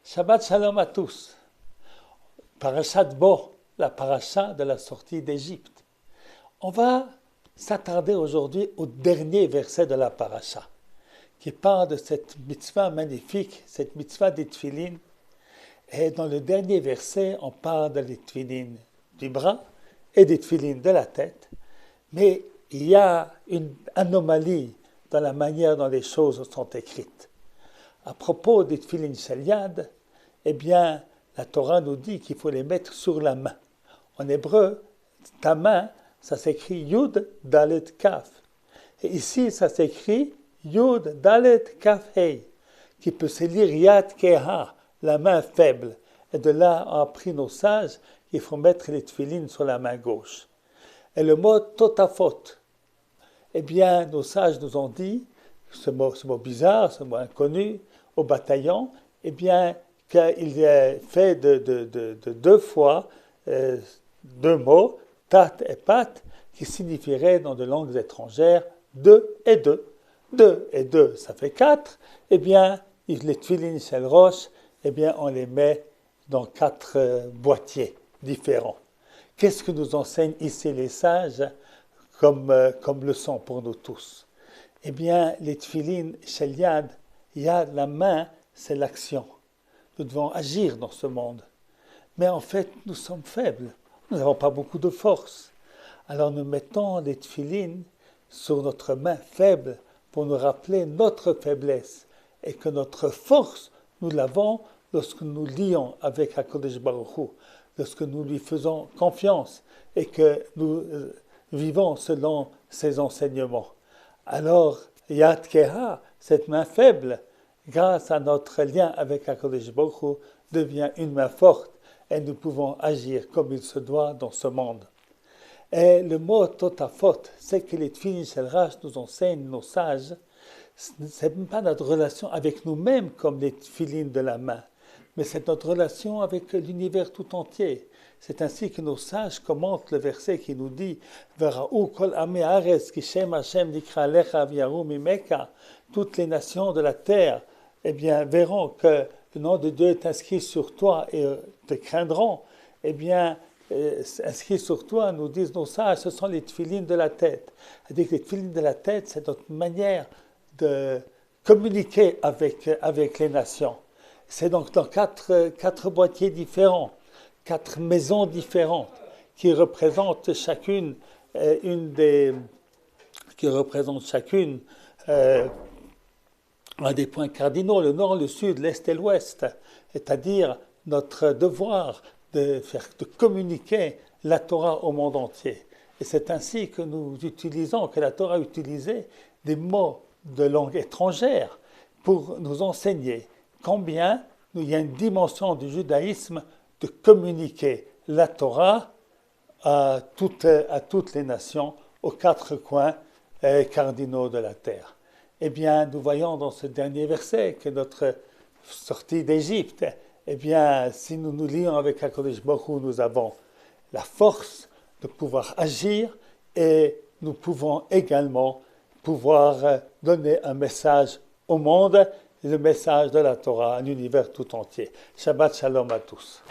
Shabbat Shalom à tous. Parashat Bo, la paracha de la sortie d'Égypte. On va s'attarder aujourd'hui au dernier verset de la paracha, qui parle de cette mitzvah magnifique, cette mitzvah des tefillin. Et dans le dernier verset, on parle des tefillin du bras et des tefillin de la tête. Mais il y a une anomalie dans la manière dont les choses sont écrites. À propos des tefillin shel yad, eh bien, la Torah nous dit qu'il faut les mettre sur la main. En hébreu, ta main, ça s'écrit Yud Dalet Kaf. Et ici, ça s'écrit Yud Dalet Kaf Hei, qui peut se lire Yad Keha, la main faible. Et de là, on a appris nos sages qu'il faut mettre les tefillin sur la main gauche. Et le mot Totafot, eh bien, nos sages nous ont dit, ce mot bizarre, ce mot inconnu, au bataillon, eh bien, qu'il est fait de deux fois deux mots, tat et pat, qui signifieraient dans de langues étrangères deux et deux. Deux et deux, ça fait quatre. Eh bien, les tefillin shel rosh, eh bien, on les met dans quatre boîtiers différents. Qu'est-ce que nous enseignent ici les sages comme leçon pour nous tous? Eh bien, les tefillin shel yad, yad, la main, c'est l'action. Nous devons agir dans ce monde. Mais en fait, nous sommes faibles. Nous n'avons pas beaucoup de force. Alors nous mettons les tefillin sur notre main faible pour nous rappeler notre faiblesse et que notre force, nous l'avons lorsque nous lions avec HaKadosh Baruch Hu, lorsque nous lui faisons confiance et que nous vivons selon ses enseignements. Alors, Yad Keha, cette main faible, grâce à notre lien avec HaKadosh Baruch Hu, devient une main forte et nous pouvons agir comme il se doit dans ce monde. Et le mot Totafot, c'est que les tefillin shel rosh nous enseignent, nos sages, ce n'est pas notre relation avec nous-mêmes comme les tefillin de la main, mais c'est notre relation avec l'univers tout entier. C'est ainsi que nos sages commentent le verset qui nous dit Vera'u kol amei haaretz ki shem Hashem nikra alecha v'yaru mimeka. Toutes les nations de la terre, eh bien, verront que le nom de Dieu est inscrit sur toi et te craindront. Eh bien, inscrit sur toi, nous disent nos sages, ce sont les tefillin de la tête. C'est-à-dire que les tefillin de la tête, c'est notre manière de communiquer avec les nations. C'est donc dans quatre boîtiers différents, quatre maisons différentes qui représentent chacune un des points cardinaux, le nord, le sud, l'est et l'ouest, c'est-à-dire notre devoir de communiquer la Torah au monde entier. Et c'est ainsi que que la Torah a utilisé des mots de langue étrangère pour nous enseigner combien il y a une dimension du judaïsme de communiquer la Torah à toutes les nations, aux quatre coins cardinaux de la terre. Eh bien, nous voyons dans ce dernier verset que notre sortie d'Égypte, eh bien, si nous nous lions avec HaKadosh Baruch Hu, nous avons la force de pouvoir agir et nous pouvons également donner un message au monde, le message de la Torah à l'univers tout entier. Shabbat Shalom à tous.